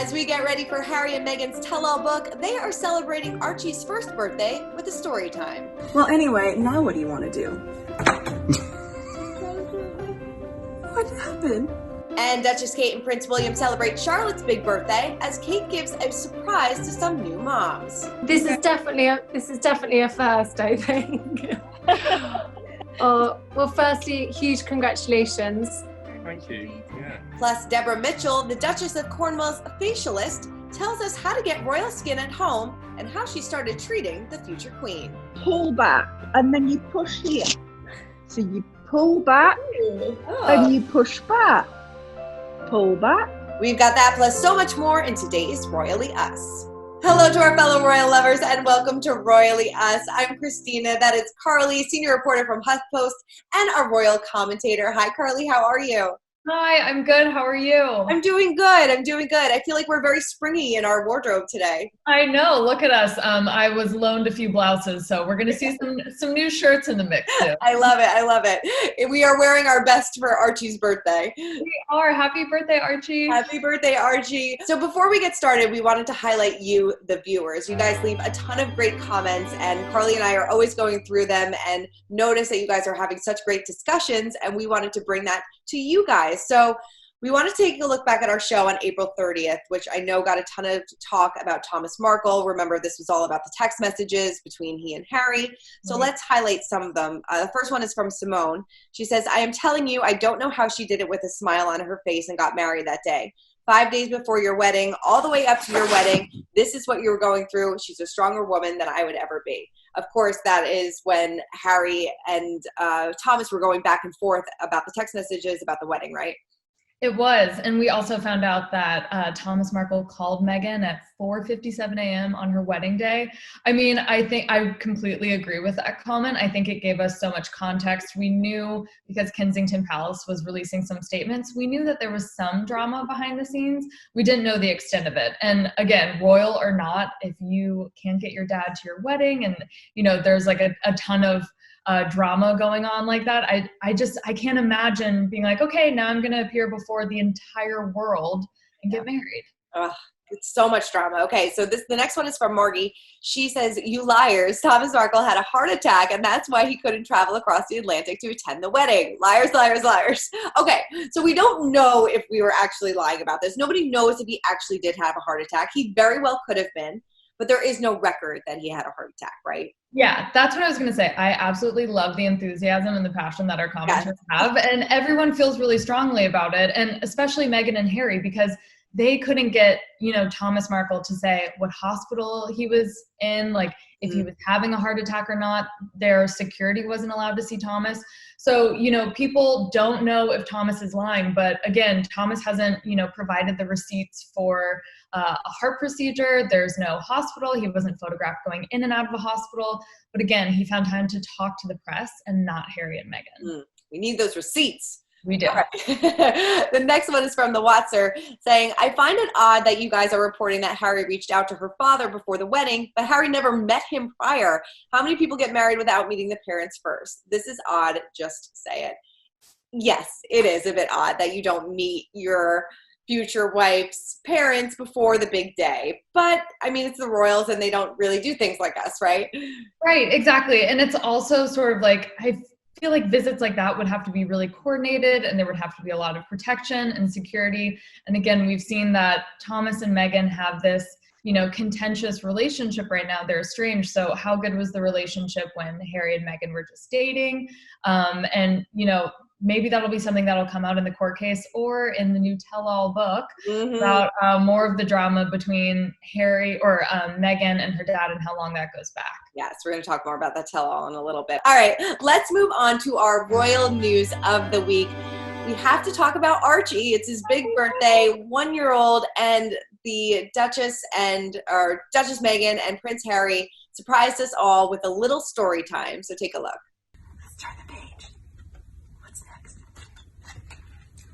As we get ready for Harry and Meghan's tell-all book, they are celebrating Archie's first birthday with a story time. Well, anyway, now what do you want to do? What happened? And Duchess Kate and Prince William celebrate Charlotte's big birthday as Kate gives a surprise to some new moms. This is definitely a first, I think. Well, firstly, huge congratulations. Thank you. Yeah. Plus, Deborah Mitchell, the Duchess of Cornwall's facialist, tells us how to get royal skin at home and how she started treating the future queen. Pull back and then you push here. So you pull back and you push back. Pull back. We've got that plus so much more in today's Royally Us. Hello to our fellow royal lovers and welcome to Royally Us. I'm Christina, that is Carly, senior reporter from HuffPost and our royal commentator. Hi Carly, how are you? Hi, I'm good. How are you? I'm doing good. I feel like we're very springy in our wardrobe today. I know. Look at us. I was loaned a few blouses, so we're going to see some new shirts in the mix too. I love it. We are wearing our best for Archie's birthday. We are. Happy birthday, Archie. Happy birthday, Archie. So before we get started, we wanted to highlight you, the viewers. You guys leave a ton of great comments, and Carly and I are always going through them and notice that you guys are having such great discussions, and we wanted to bring that to you guys. So we want to take a look back at our show on April 30th, which I know got a ton of talk about Thomas Markle. Remember, this was all about the text messages between he and Harry. So let's highlight some of them. The first one is from Simone. She says, I am telling you, I don't know how she did it with a smile on her face and got married that day. 5 days before your wedding, all the way up to your wedding, this is what you were going through. She's a stronger woman than I would ever be. Of course, that is when Harry and Thomas were going back and forth about the text messages about the wedding, right? It was. And we also found out that Thomas Markle called Meghan at 4:57 a.m. on her wedding day. I mean, I think I completely agree with that comment. I think it gave us so much context. We knew, because Kensington Palace was releasing some statements, we knew that there was some drama behind the scenes. We didn't know the extent of it. And again, royal or not, if you can't get your dad to your wedding and, you know, there's like a ton of drama going on like that. I can't imagine being like, okay, now I'm going to appear before the entire world and get married. It's so much drama. Okay, so the next one is from Margie. She says, you liars, Thomas Markle had a heart attack and that's why he couldn't travel across the Atlantic to attend the wedding. Liars, liars, liars. Okay, so we don't know if we were actually lying about this. Nobody knows if he actually did have a heart attack. He very well could have been, but there is no record that he had a heart attack, right? Yeah, that's what I was going to say. I absolutely love the enthusiasm and the passion that our commenters have, and everyone feels really strongly about it, and especially Meghan and Harry, because they couldn't get, you know, Thomas Markle to say what hospital he was in, like if he was having a heart attack or not. Their security wasn't allowed to see Thomas. So, you know, people don't know if Thomas is lying, but again, Thomas hasn't, you know, provided the receipts for a heart procedure. There's no hospital. He wasn't photographed going in and out of a hospital. But again, he found time to talk to the press and not Harry and Meghan. We need those receipts. We do. Right. The next one is from the Watser saying, I find it odd that you guys are reporting that Harry reached out to her father before the wedding, but Harry never met him prior. How many people get married without meeting the parents first? This is odd, just say it. Yes, it is a bit odd that you don't meet your future wife's parents before the big day. But, I mean, it's the royals and they don't really do things like us, right? Right, exactly. And it's also sort of like, I feel like visits like that would have to be really coordinated and there would have to be a lot of protection and security. And again, we've seen that Thomas and Meghan have this, you know, contentious relationship right now. They're estranged. So how good was the relationship when Harry and Meghan were just dating? And, you know, maybe that'll be something that'll come out in the court case or in the new tell-all book about more of the drama between Harry or Meghan and her dad and how long that goes back. Yes, we're going to talk more about that tell-all in a little bit. All right, let's move on to our royal news of the week. We have to talk about Archie. It's his big birthday, 1-year-old, and the Duchess Meghan and Prince Harry surprised us all with a little story time. So take a look. Let's turn the page. What's next?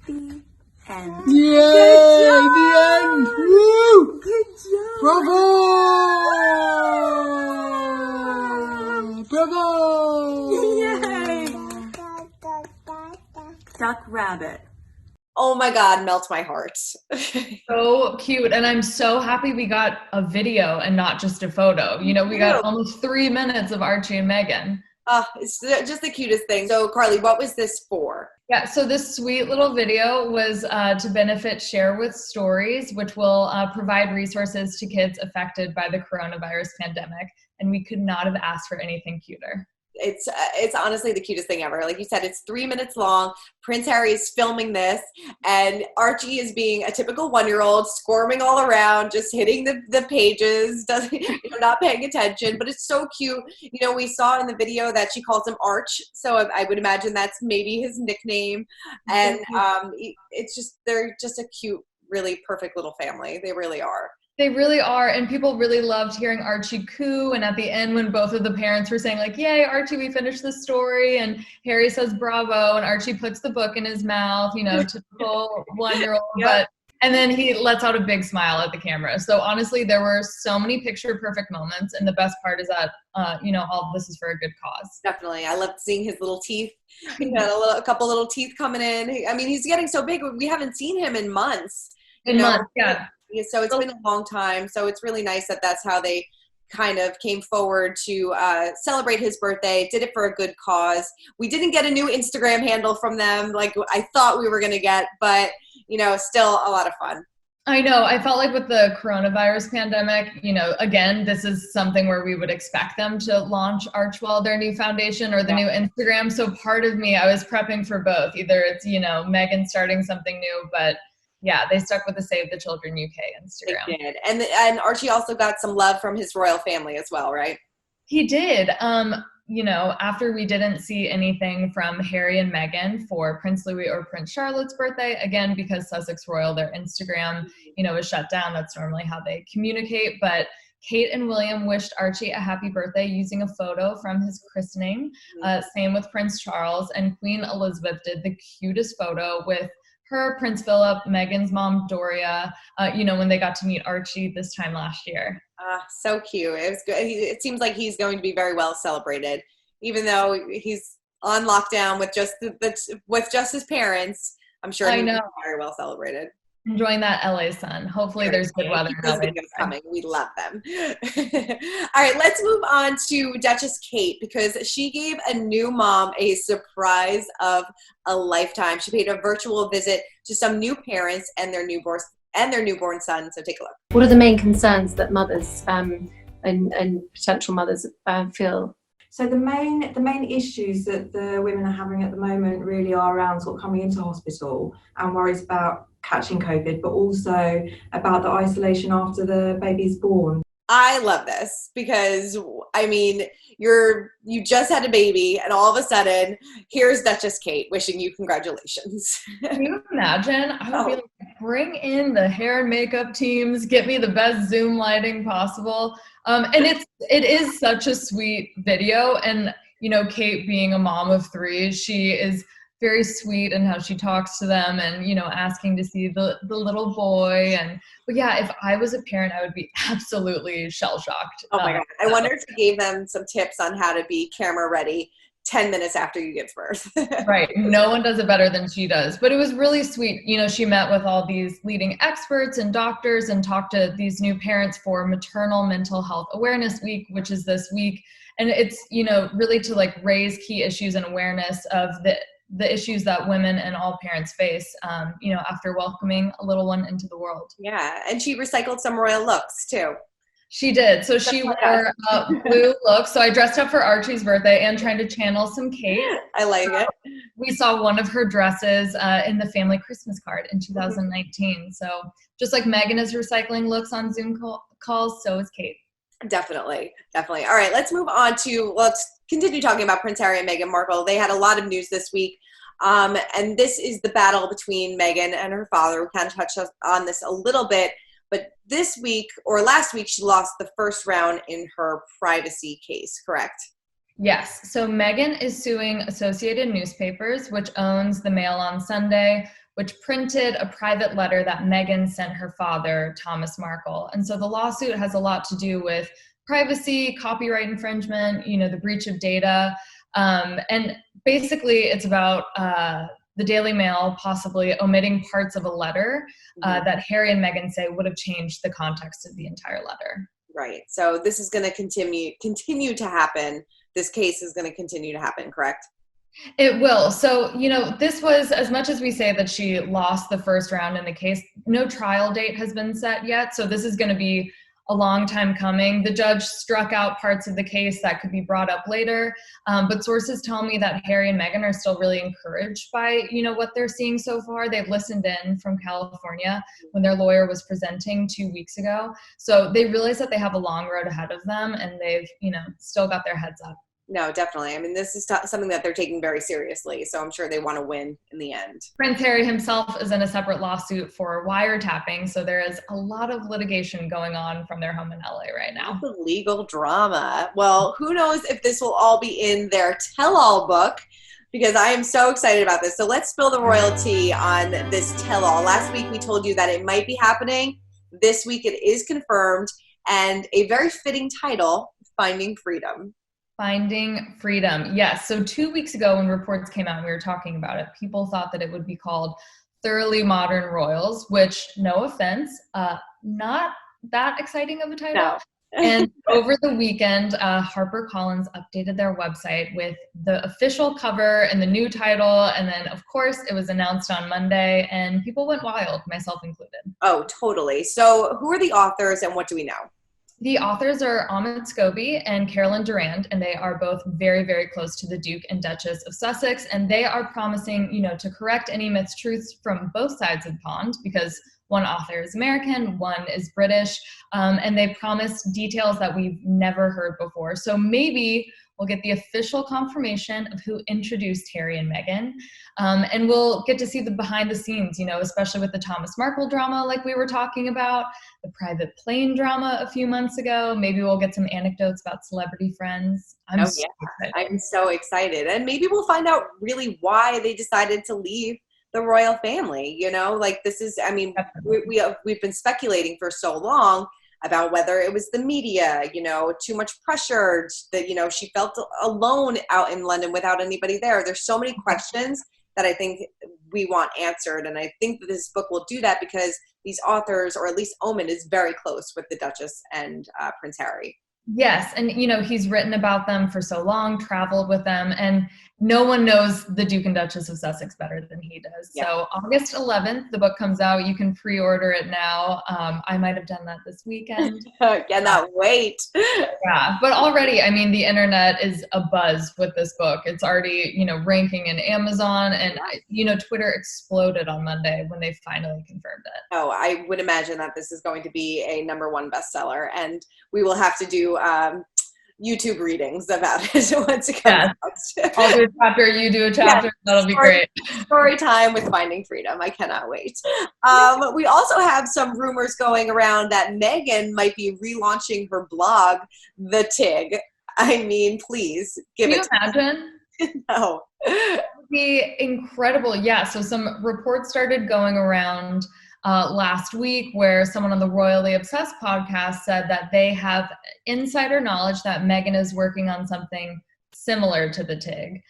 The end. Yay! The end! Woo! Good job. Bravo! Bravo! Yay! Duck rabbit. Oh my God, melts my heart. So cute. And I'm so happy we got a video and not just a photo. You know, we got almost 3 minutes of Archie and Meghan. It's just the cutest thing. So Carly, what was this for? Yeah, so this sweet little video was to benefit Share with Stories, which will provide resources to kids affected by the coronavirus pandemic. And we could not have asked for anything cuter. It's honestly the cutest thing ever. Like you said, it's 3 minutes long. Prince Harry is filming this, and Archie is being a typical 1-year-old, squirming all around, just hitting the pages, not paying attention. But it's so cute. You know, we saw in the video that she calls him Arch, so I would imagine that's maybe his nickname. And they're just a cute, really perfect little family. They really are. They really are, and people really loved hearing Archie coo, and at the end when both of the parents were saying like, yay, Archie, we finished the story, and Harry says bravo, and Archie puts the book in his mouth, you know, typical 1-year-old, and then he lets out a big smile at the camera. So honestly, there were so many picture-perfect moments, and the best part is that, all this is for a good cause. Definitely. I loved seeing his little teeth. He had a couple little teeth coming in. I mean, he's getting so big. We haven't seen him in months. Months, yeah. So it's been a long time. So it's really nice that that's how they kind of came forward to celebrate his birthday, did it for a good cause. We didn't get a new Instagram handle from them like I thought we were going to get, but, still a lot of fun. I know. I felt like with the coronavirus pandemic, again, this is something where we would expect them to launch Archwell, their new foundation, or the new Instagram. So part of me, I was prepping for both. Either it's, Meghan starting something new, but yeah, they stuck with the Save the Children UK Instagram. They did. And Archie also got some love from his royal family as well, right? He did. After we didn't see anything from Harry and Meghan for Prince Louis or Prince Charlotte's birthday, again, because Sussex Royal, their Instagram, is shut down. That's normally how they communicate. But Kate and William wished Archie a happy birthday using a photo from his christening. Same with Prince Charles, and Queen Elizabeth did the cutest photo with her, Prince Phillip, Meghan's mom, Doria, when they got to meet Archie this time last year. So cute. It was good. It seems like he's going to be very well celebrated, even though he's on lockdown with just his parents. I'm sure he'll be very well celebrated. Enjoying that LA sun. Hopefully there's good weather. Those videos coming. We love them. All right, let's move on to Duchess Kate, because she gave a new mom a surprise of a lifetime. She paid a virtual visit to some new parents and their newborn son. So take a look. What are the main concerns that mothers and potential mothers feel? So the main issues that the women are having at the moment really are around sort of coming into hospital and worries about catching COVID, but also about the isolation after the baby's born. I love this because, you just had a baby and all of a sudden, here's Duchess Kate wishing you congratulations. Can you imagine? I would be like, bring in the hair and makeup teams, get me the best Zoom lighting possible. And it is such a sweet video. And, Kate being a mom of 3, she is very sweet in how she talks to them and, asking to see the little boy. But yeah, if I was a parent, I would be absolutely shell-shocked. Oh my God. I wonder if she gave them some tips on how to be camera ready 10 minutes after you give birth. Right. No one does it better than she does. But it was really sweet. She met with all these leading experts and doctors and talked to these new parents for Maternal Mental Health Awareness Week, which is this week. And it's, really to raise key issues and awareness of the issues that women and all parents face, after welcoming a little one into the world. Yeah, and she recycled some royal looks too. She did. So she wore a blue look. So I dressed up for Archie's birthday and trying to channel some Kate. I like it. We saw one of her dresses in the family Christmas card in 2019. So just like Meghan is recycling looks on Zoom calls, so is Kate. Definitely. All right, let's move on to, let's continue talking about Prince Harry and Meghan Markle. They had a lot of news this week. And this is the battle between Meghan and her father. We kind of touched on this a little bit, but this week or last week, she lost the first round in her privacy case, correct? Yes. So Meghan is suing Associated Newspapers, which owns the Mail on Sunday, which printed a private letter that Meghan sent her father, Thomas Markle. And so the lawsuit has a lot to do with privacy, copyright infringement, the breach of data. And basically it's about the Daily Mail possibly omitting parts of a letter that Harry and Meghan say would have changed the context of the entire letter. Right. So this is going to continue to happen. This case is going to continue to happen, correct? It will. So, this was, as much as we say that she lost the first round in the case, no trial date has been set yet. So this is going to be a long time coming. The judge struck out parts of the case that could be brought up later. But sources tell me that Harry and Meghan are still really encouraged by, what they're seeing so far. They've listened in from California when their lawyer was presenting 2 weeks ago. So they realize that they have a long road ahead of them, and they've, still got their heads up. No, definitely. I mean, this is something that they're taking very seriously, so I'm sure they want to win in the end. Prince Harry himself is in a separate lawsuit for wiretapping, so there is a lot of litigation going on from their home in LA right now. The legal drama. Well, who knows if this will all be in their tell-all book, because I am so excited about this. So let's spill the royalty on this tell-all. Last week we told you that it might be happening. This week it is confirmed, and a very fitting title, Finding Freedom. Finding Freedom. Yes. So 2 weeks ago when reports came out and we were talking about it, people thought that it would be called Thoroughly Modern Royals, which, no offense, not that exciting of a title. No. And over the weekend, HarperCollins updated their website with the official cover and the new title. And then, of course, it was announced on Monday and people went wild, myself included. Oh, totally. So who are the authors and what do we know? The authors are Ahmed Scobie and Carolyn Durand, and they are both very, very close to the Duke and Duchess of Sussex. And they are promising, to correct any mistruths from both sides of the pond, because one author is American, one is British, and they promise details that we've never heard before. So maybe we'll get the official confirmation of who introduced Harry and Meghan, and we'll get to see the behind the scenes, especially with the Thomas Markle drama like we were talking about, the private plane drama a few months ago. Maybe we'll get some anecdotes about celebrity friends. I'm so excited. And maybe we'll find out really why they decided to leave the royal family. This is, we've been speculating for so long about whether it was the media, too much pressure, that, she felt alone out in London without anybody there. There's so many questions that I think we want answered. And I think that this book will do that because these authors, or at least Omen, is very close with the Duchess and Prince Harry. Yes. And, he's written about them for so long, traveled with them, and no one knows the Duke and Duchess of Sussex better than he does. Yeah. So August 11th, the book comes out. You can pre-order it now. I might have done that this weekend. Cannot wait. Yeah. But already, the internet is abuzz with this book. It's already, ranking in Amazon, and, Twitter exploded on Monday when they finally confirmed it. Oh, I would imagine that this is going to be a #1 bestseller, and we will have to do YouTube readings about it once it comes out. I'll do a chapter, you do a chapter. That'll be great. Story time with Finding Freedom. I cannot wait. We also have some rumors going around that Meghan might be relaunching her blog, The Tig. Please give it. Can you imagine? No. It would be incredible. Yeah. So some reports started going around last week where someone on the Royally Obsessed podcast said that they have insider knowledge that Meghan is working on something similar to the Tig.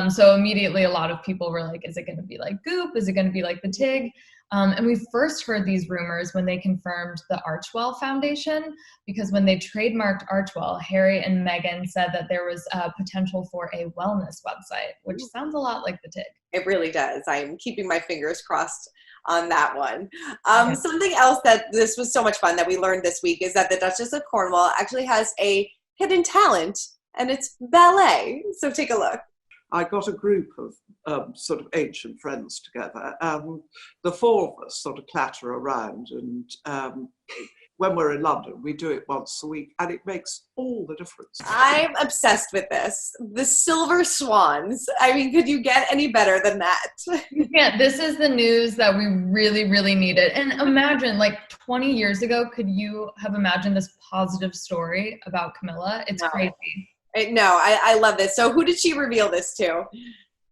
So immediately a lot of people were like, is it going to be like Goop? Is it going to be like the Tig? And we first heard these rumors when they confirmed the Archwell Foundation, because when they trademarked Archwell, Harry and Meghan said that there was potential for a wellness website, which sounds a lot like the Tig. It really does. I'm keeping my fingers crossed on that one. Something else that this was so much fun that we learned this week is that the Duchess of Cornwall actually has a hidden talent, and it's ballet. So take a look. I got a group of sort of ancient friends together, and the four of us sort of clatter around, and when we're in London, we do it once a week, and it makes all the difference. I'm obsessed with this. The Silver Swans. Could you get any better than that? Yeah, this is the news that we really, really needed. And imagine, 20 years ago, could you have imagined this positive story about Camilla? It's crazy. No, I love this. So who did she reveal this to?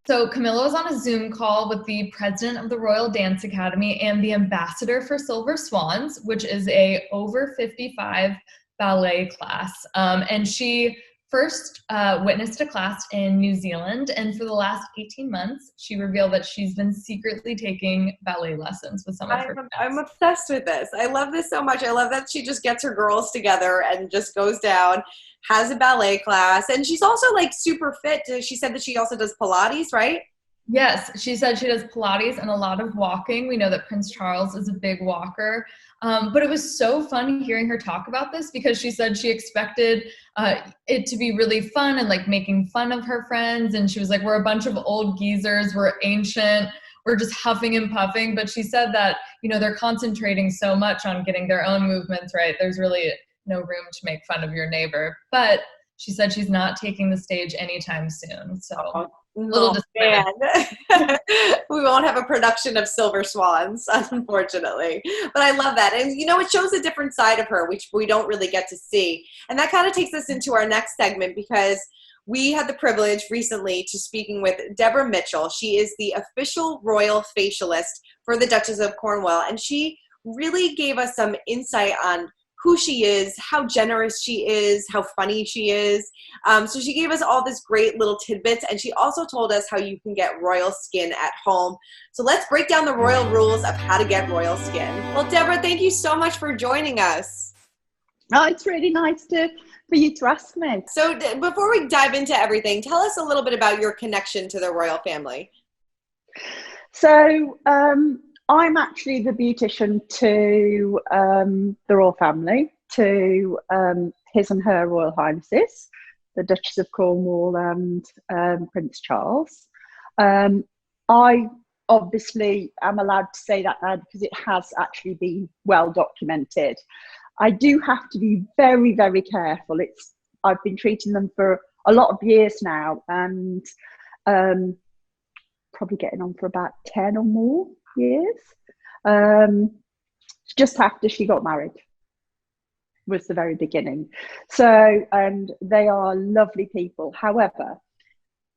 So Camilla was on a Zoom call with the president of the Royal Dance Academy and the ambassador for Silver Swans, which is a over 55 ballet class. And she first witnessed a class in New Zealand, and for the last 18 months, she revealed that she's been secretly taking ballet lessons with some of her friends. I'm obsessed with this. I love this so much. I love that she just gets her girls together and just goes down, has a ballet class, and she's also like super fit. She said that she also does Pilates, right? Yes, she said she does Pilates and a lot of walking. We know that Prince Charles is a big walker. But it was so fun hearing her talk about this because she said she expected it to be really fun and like making fun of her friends. And she was like, we're a bunch of old geezers, we're ancient, we're just huffing and puffing. But she said that, you know, they're concentrating so much on getting their own movements right. There's really no room to make fun of your neighbor. But she said she's not taking the stage anytime soon. So little disappointed. We won't have a production of Silver Swans, unfortunately. But I love that. And, you know, it shows a different side of her, which we don't really get to see. And that kind of takes us into our next segment because we had the privilege recently to speaking with Deborah Mitchell. She is the official royal facialist for the Duchess of Cornwall. And she really gave us some insight on who she is, how generous she is, how funny she is. So she gave us all this great little tidbits, and she also told us how you can get royal skin at home. So let's break down the royal rules of how to get royal skin. Well, Deborah, thank you so much for joining us. Oh, it's really nice for you to ask me. So before we dive into everything, tell us a little bit about your connection to the royal family. So I'm actually the beautician to the royal family, to His and Her Royal Highnesses, the Duchess of Cornwall and Prince Charles. I obviously am allowed to say that now because it has actually been well documented. I do have to be very, very careful. I've been treating them for a lot of years now, and probably getting on for about 10 or more years. Just after she got married was the very beginning. So, and they are lovely people. However,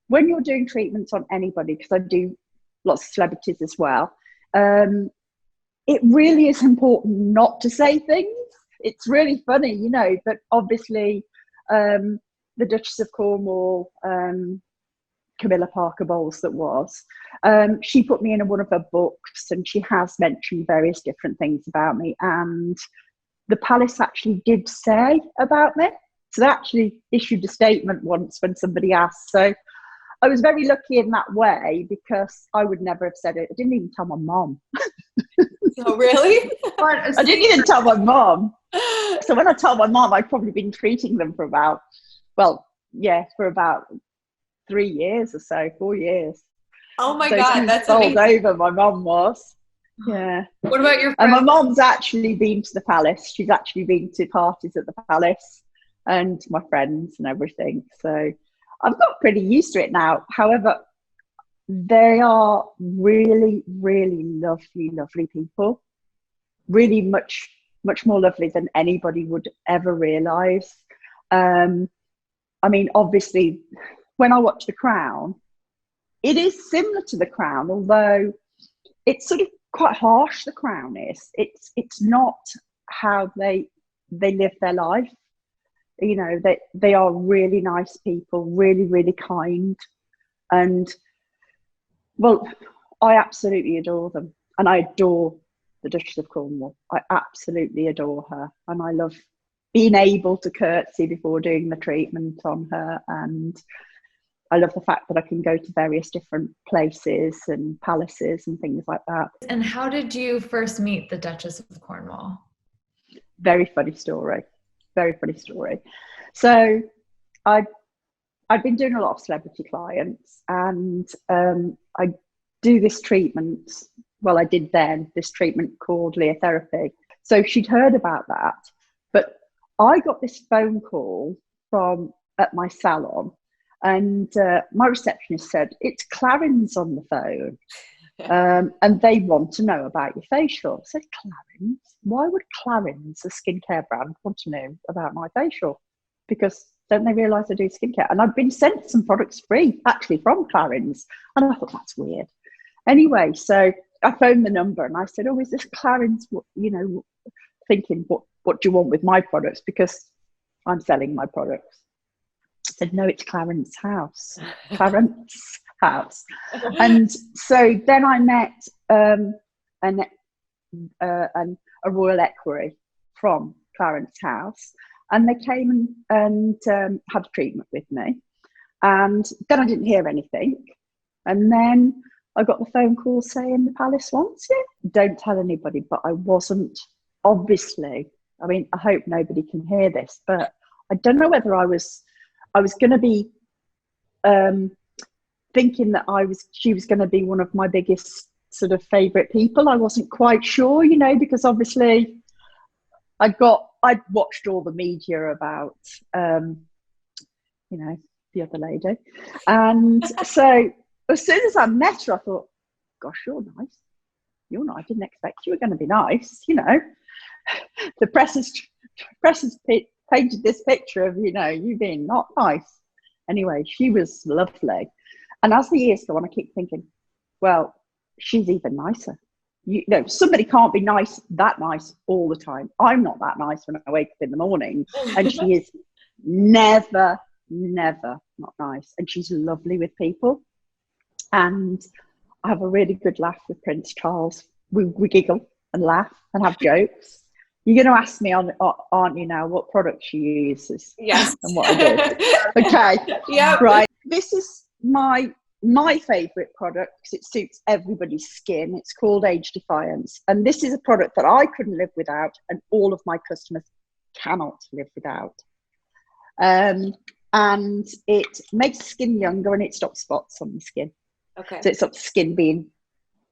when you're doing treatments on anybody, because I do lots of celebrities as well, it really is important not to say things. It's really funny, you know, but obviously the Duchess of Cornwall, Camilla Parker Bowles she put me in one of her books, and she has mentioned various different things about me, and the palace actually did say about me. So they actually issued a statement once when somebody asked. So I was very lucky in that way because I would never have said it. I didn't even tell my mom. Oh, really? I didn't even tell my mom. So when I told my mom, I'd probably been treating them for about 3 years or so, 4 years. Oh my God, that's amazing. Amazing. Over, my mom was. Yeah. What about your friends? And my mom's actually been to the palace. She's actually been to parties at the palace, and my friends and everything. So I've got pretty used to it now. However, they are really, really lovely, lovely people. Really much more lovely than anybody would ever realise. I mean, obviously, when I watch The Crown, it is similar to The Crown, although it's sort of quite harsh. The Crown is. It's not how they live their life. You know, they are really nice people, really, really kind, and well, I absolutely adore them, and I adore the Duchess of Cornwall. I absolutely adore her, and I love being able to curtsy before doing the treatment on her, and I love the fact that I can go to various different places and palaces and things like that. And how did you first meet the Duchess of Cornwall? Very funny story. Very funny story. So I'd been doing a lot of celebrity clients, and I do this treatment. Well, I did then this treatment called leotherapy. So she'd heard about that, but I got this phone call at my salon, and my receptionist said, "It's Clarins on the phone, and they want to know about your facial." I said, "Clarins? Why would Clarins, a skincare brand, want to know about my facial? Because don't they realise I do skincare?" And I'd been sent some products free, actually, from Clarins, and I thought, that's weird. Anyway, so I phoned the number and I said, "Oh, is this Clarins?" You know, thinking, what do you want with my products? Because I'm selling my products. said, no, it's Clarence House. Clarence House. And so then I met a royal equerry from Clarence House, and they came and had a treatment with me. And then I didn't hear anything. And then I got the phone call saying the palace wants you. Don't tell anybody, but I wasn't, obviously. I mean, I hope nobody can hear this, but I don't know whether I was going to be thinking that she was going to be one of my biggest sort of favourite people. I wasn't quite sure, you know, because obviously I'd watched all the media about, you know, the other lady. And so as soon as I met her, I thought, gosh, you're nice. You're nice. I didn't expect you were going to be nice, you know. The press has painted this picture of, you know, you being not nice. Anyway, she was lovely. And as the years go on, I keep thinking, well, she's even nicer. You know, somebody can't be that nice all the time. I'm not that nice when I wake up in the morning. And she is never not nice. And she's lovely with people. And I have a really good laugh with Prince Charles. We giggle and laugh and have jokes. You're going to ask me, aren't you now, what product she uses? Yes. And what I do. Okay. Yeah. Right. This is my favourite product because it suits everybody's skin. It's called Age Defiance. And this is a product that I couldn't live without and all of my customers cannot live without. And it makes skin younger and it stops spots on the skin. Okay. So it stops skin being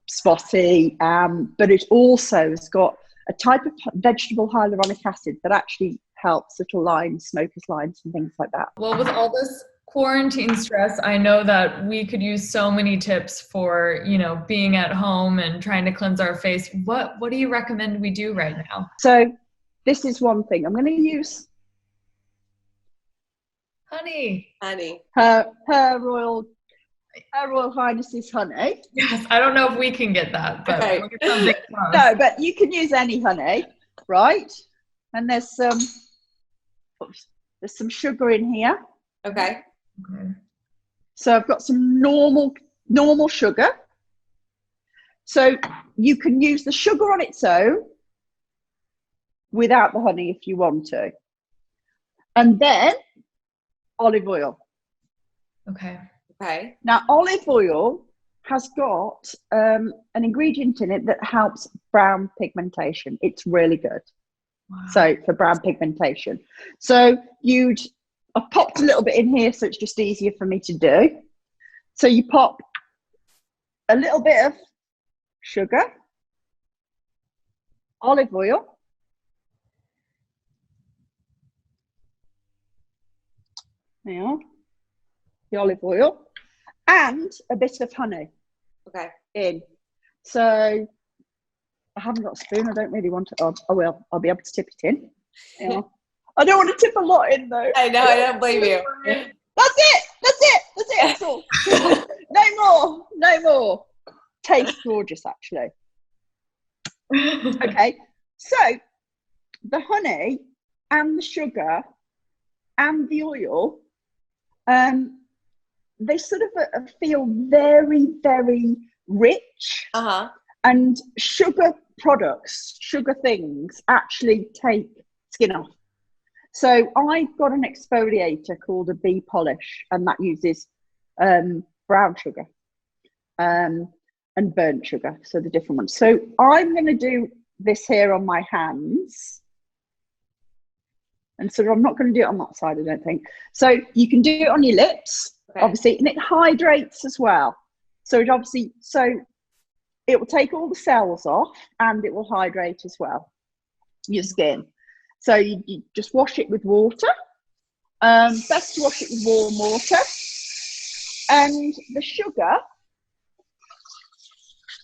spotty. But it also has got a type of vegetable hyaluronic acid that actually helps little lines, smokers' lines and things like that. Well, with all this quarantine stress, I know that we could use so many tips for, you know, being at home and trying to cleanse our face. What do you recommend we do right now? So this is one thing. I'm going to use Honey. her Royal Highness's honey. Yes, I don't know if we can get that, but Okay. we'll get something close. No, but you can use any honey, right? And there's some sugar in here. Okay. Okay. So I've got some normal sugar. So you can use the sugar on its own without the honey if you want to. And then olive oil. Okay. Okay. Now, olive oil has got an ingredient in it that helps brown pigmentation. It's really good. Wow. So for brown pigmentation. So I've popped a little bit in here so it's just easier for me to do. So you pop a little bit of sugar, olive oil, now the olive oil, and a bit of honey. Okay. In. So I haven't got a spoon. I don't really want to. Oh, I will. I'll be able to tip it in. Yeah. I don't want to tip a lot in though. I know. I don't blame you. That's it. That's all. No more. Tastes gorgeous, actually. Okay. So the honey and the sugar and the oil, they sort of feel very, very rich. Uh-huh. And sugar things actually take skin off. So I've got an exfoliator called a bee polish, and that uses brown sugar and burnt sugar, so the different ones. So I'm going to do this here on my hands. And so I'm not going to do it on that side, I don't think. So you can do it on your lips, obviously, and it hydrates as well. So it it will take all the cells off and it will hydrate as well, your skin. So you just wash it with water. Best to wash it with warm water. And the sugar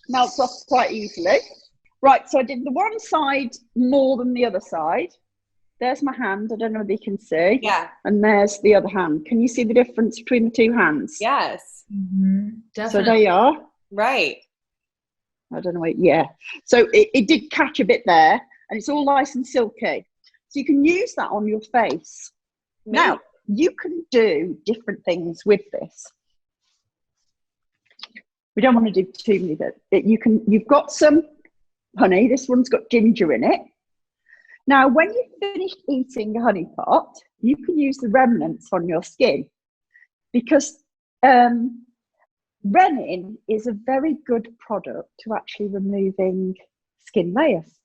melts off quite easily. Right, so I did the one side more than the other side. There's my hand. I don't know if you can see. Yeah. And there's the other hand. Can you see the difference between the two hands? Yes. Mm-hmm. Definitely. So there you are. Right. I don't know. Yeah. So it did catch a bit there, and it's all nice and silky. So you can use that on your face. Now, you can do different things with this. We don't want to do too many, but you've got some honey. This one's got ginger in it. Now, when you've finished eating a honey pot, you can use the remnants on your skin, because Rennet is a very good product to actually removing skin layers.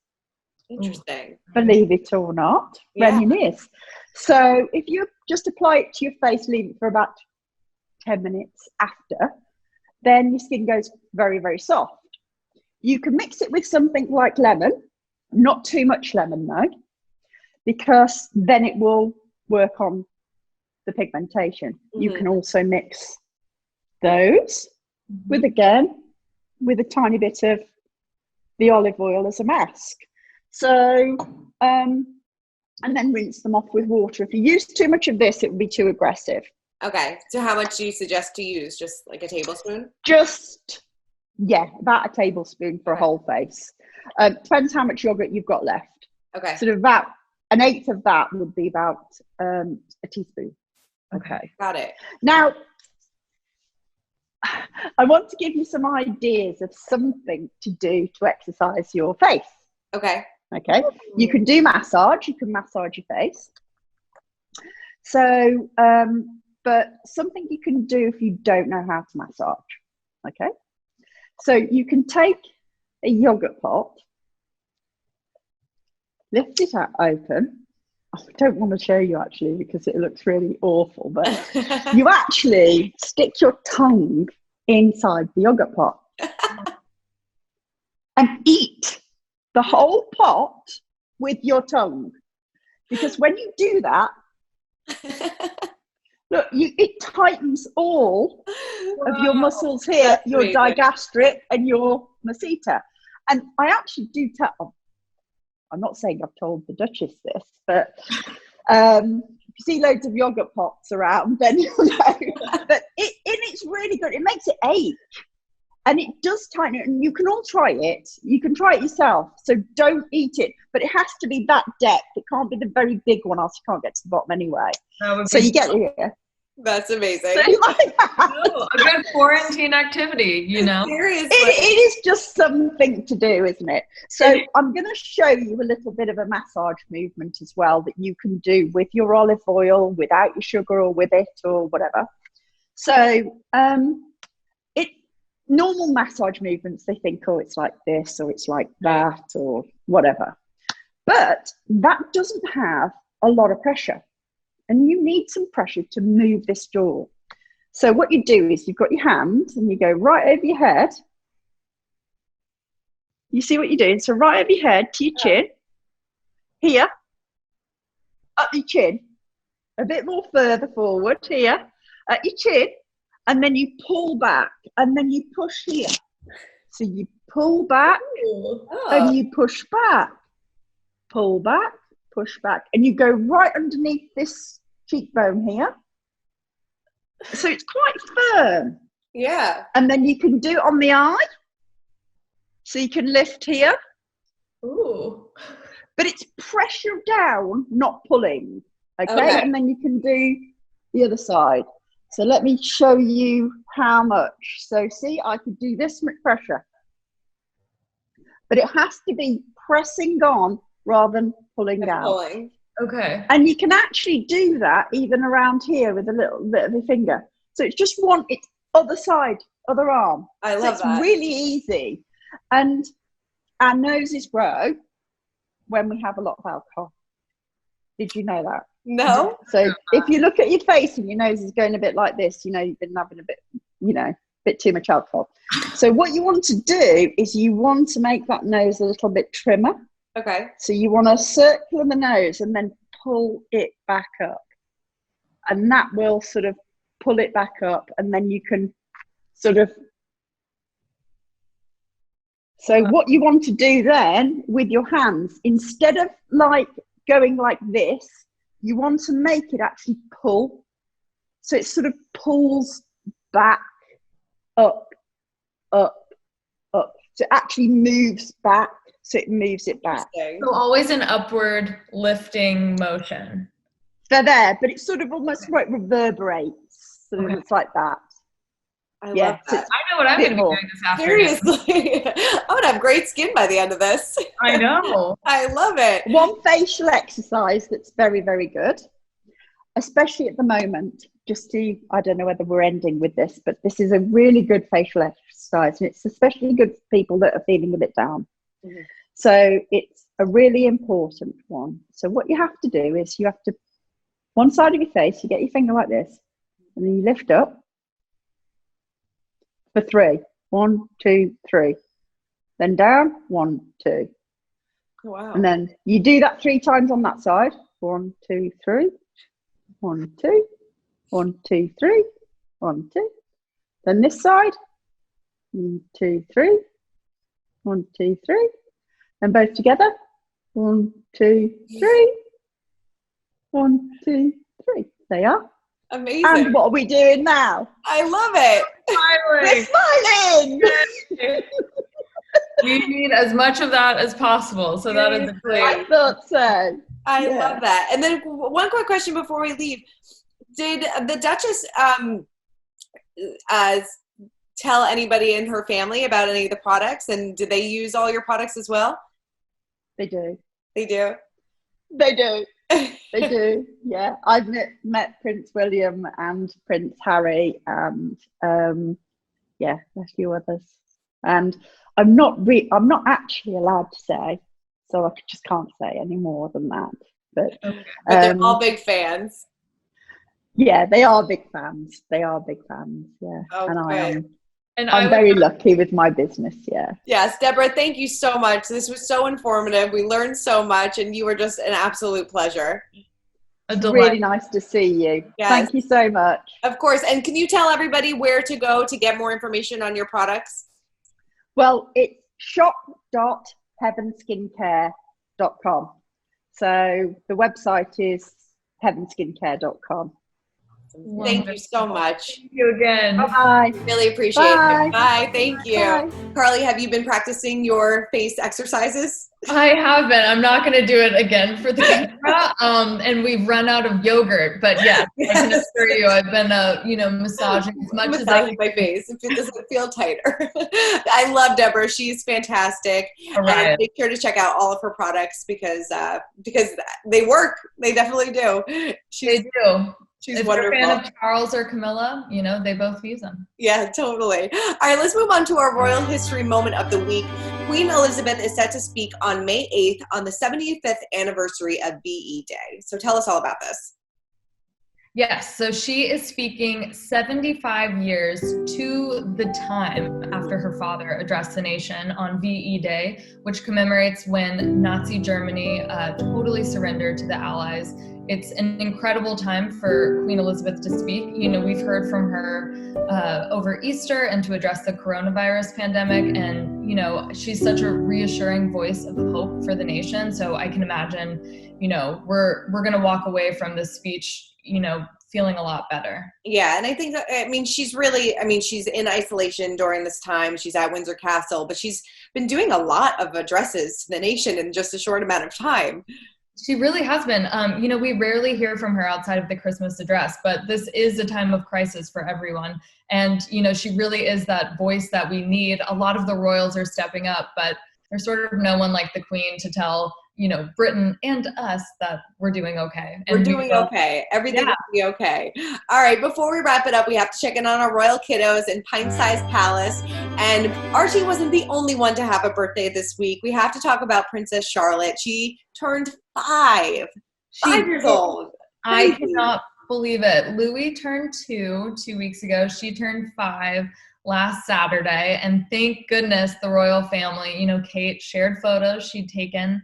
Interesting. Believe it or not, Rennet is. So if you just apply it to your face, leave it for about 10 minutes after, then your skin goes very, very soft. You can mix it with something like lemon, not too much lemon though, because then it will work on the pigmentation. Mm-hmm. You can also mix those with a tiny bit of the olive oil as a mask. So, and then rinse them off with water. If you use too much of this, it would be too aggressive. Okay. So how much do you suggest to use? Just like a tablespoon? About a tablespoon for a whole face. Depends how much yogurt you've got left. Okay. Sort of about an eighth of that would be about a teaspoon. Okay. Got it. Now, I want to give you some ideas of something to do to exercise your face. Okay. Okay. You can do massage. You can massage your face. So, but something you can do if you don't know how to massage. Okay. So you can take a yogurt pot, lift it out open. I don't want to show you actually because it looks really awful, but you actually stick your tongue inside the yogurt pot and eat the whole pot with your tongue. Because when you do that, look, it tightens all of your muscles here, that's your amazing. Digastric and your masseter. And I actually do tell, I'm not saying I've told the Duchess this, but if you see loads of yogurt pots around, then you'll know. But it's really good. It makes it ache. And it does tighten it. And you can all try it. You can try it yourself. So don't eat it. But it has to be that depth. It can't be the very big one, else you can't get to the bottom anyway. So you get here. That's amazing. So you like that? No, a good quarantine activity, you know? Seriously. It is just something to do, isn't it? So I'm going to show you a little bit of a massage movement as well that you can do with your olive oil, without your sugar or with it or whatever. So normal massage movements, they think, oh, it's like this or it's like that or whatever. But that doesn't have a lot of pressure. And you need some pressure to move this jaw. So what you do is you've got your hand and you go right over your head. You see what you're doing? So right over your head to your chin. Here. Up your chin. A bit more further forward here. At your chin. And then you pull back. And then you push here. So you pull back and you push back. Pull back. Push back, and you go right underneath this cheekbone here. So it's quite firm. Yeah. And then you can do it on the eye. So you can lift here. Ooh. But it's pressure down, not pulling. Okay? And then you can do the other side. So let me show you how much. So see, I could do this much pressure. But it has to be pressing on rather than pulling down. Pulling. Okay. And you can actually do that even around here with a little bit of your finger. So it's just it's other side, other arm. I love that. It's really easy. And our noses grow when we have a lot of alcohol. Did you know that? No. So if you look at your face and your nose is going a bit like this, you know, you've been having a bit too much alcohol. So what you want to do is you want to make that nose a little bit trimmer. Okay. So you want to circle the nose and then pull it back up. And that will sort of pull it back up. And then you can sort of... So what you want to do then with your hands, instead of like going like this, you want to make it actually pull. So it sort of pulls back, up, up, up. So it actually moves back. So it moves it back. So always an upward lifting motion. They're there, but it's sort of almost like reverberates. So it's like that. I love that. I know what I'm going to be doing this afternoon. Seriously. I'm going to have great skin by the end of this. I know. I love it. One facial exercise that's very, very good, especially at the moment, I don't know whether we're ending with this, but this is a really good facial exercise, and it's especially good for people that are feeling a bit down. Mm-hmm. So it's a really important one. So what you have to do is you have to, one side of your face, you get your finger like this, and then you lift up for 3. 1, 2, 3. Then down, 1, 2. Wow. And then you do that 3 times on that side. 1, 2, 3. 1, 2. 1, 2, 3. 1, 2. Then this side. 1, 2, 3. 1, 2, 3. And both together. 1, 2, 3. 1, 2, 3. There you are. Amazing. And what are we doing now? I love it. We're smiling. We need as much of that as possible. So that is great. I thought so. I love that. And then one quick question before we leave. Did the Duchess tell anybody in her family about any of the products? And did they use all your products as well? They do. They do? They do. They do, yeah. I've met Prince William and Prince Harry and a few others. And I'm not actually allowed to say, so I just can't say any more than that. But they're all big fans. Yeah, they are big fans. They are big fans, yeah. Oh, and I'm very lucky with my business, yeah. Yes, Deborah, thank you so much. This was so informative. We learned so much, and you were just an absolute pleasure. Really nice to see you. Yes. Thank you so much. Of course. And can you tell everybody where to go to get more information on your products? Well, it's shop.heavenskincare.com. So the website is heavenskincare.com. Thank you so much. Thank you again. Bye. Really appreciate it. Bye. Thank you. Bye. Carly, have you been practicing your face exercises? I have been. I'm not going to do it again for the camera. And we've run out of yogurt. But yes, I can assure you, I've been, massaging as much as I can. My face. It doesn't feel tighter. I love Deborah. She's fantastic. Right. And make sure to check out all of her products because they work. They definitely do. They do. She's if wonderful. You're a fan of Charles or Camilla, they both use them. Yeah, totally. All right, let's move on to our royal history moment of the week. Queen Elizabeth is set to speak on May 8th on the 75th anniversary of VE Day. So tell us all about this. Yes, so she is speaking 75 years to the time after her father addressed the nation on VE Day, which commemorates when Nazi Germany totally surrendered to the Allies. It's an incredible time for Queen Elizabeth to speak. We've heard from her over Easter and to address the coronavirus pandemic. And, she's such a reassuring voice of hope for the nation. So I can imagine, we're going to walk away from this speech, feeling a lot better. Yeah. And I think, she's in isolation during this time. She's at Windsor Castle, but she's been doing a lot of addresses to the nation in just a short amount of time. She really has been. We rarely hear from her outside of the Christmas address, but this is a time of crisis for everyone. And, she really is that voice that we need. A lot of the royals are stepping up, but there's sort of no one like the Queen to tell, Britain and us that we're doing okay. And we're doing okay. Everything will be okay. All right. Before we wrap it up, we have to check in on our royal kiddos in Pint-Sized Palace. And Archie wasn't the only one to have a birthday this week. We have to talk about Princess Charlotte. She turned 5 years old. I cannot believe it. Louis turned 2 weeks ago. She turned 5 last Saturday, and thank goodness the royal family, Kate shared photos she'd taken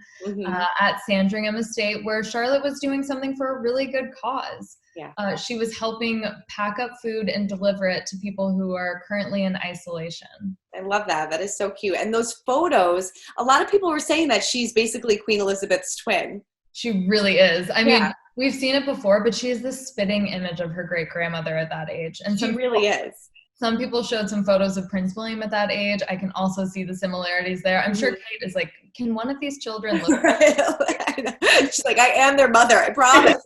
at Sandringham Estate where Charlotte was doing something for a really good cause. Yeah. She was helping pack up food and deliver it to people who are currently in isolation. I love that. That is so cute. And those photos, a lot of people were saying that she's basically Queen Elizabeth's twin. She really is. I mean, we've seen it before, but she is the spitting image of her great-grandmother at that age. And she really is. Some people showed some photos of Prince William at that age. I can also see the similarities there. I'm sure Kate is like, can one of these children look right? She's like, I am their mother, I promise.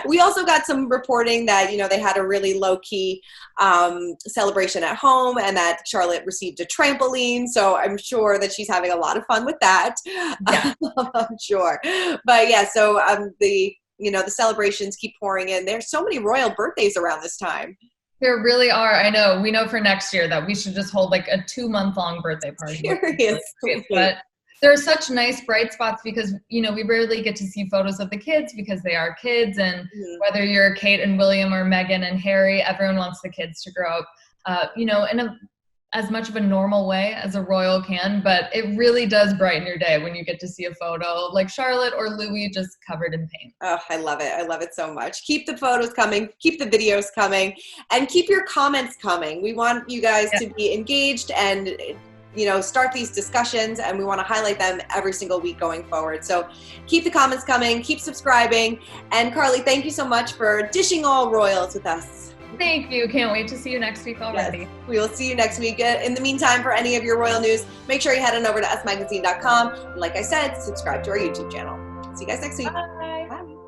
We also got some reporting that, you know, they had a really low-key celebration at home and that Charlotte received a trampoline. So I'm sure that she's having a lot of fun with that. Yeah. I'm sure. But yeah, so the celebrations keep pouring in. There's so many royal birthdays around this time. There really are. I know. We know for next year that we should just hold like a 2-month-long birthday party. Seriously. But there are such nice bright spots because, you know, we rarely get to see photos of the kids because they are kids. And whether you're Kate and William or Meghan and Harry, everyone wants the kids to grow up, you know, in as much of a normal way as a royal can. But it really does brighten your day when you get to see a photo like Charlotte or Louis just covered in paint. Oh, I love it. I love it so much. Keep the photos coming, keep the videos coming, and keep your comments coming. We want you guys to be engaged and, you know, start these discussions, and we want to highlight them every single week going forward. So keep the comments coming, keep subscribing. And Carly, thank you so much for dishing all royals with us. Thank you. Can't wait to see you next week already. Yes, we will see you next week. In the meantime, for any of your royal news, make sure you head on over to usmagazine.com. And like I said, subscribe to our YouTube channel. See you guys next week. Bye. Bye.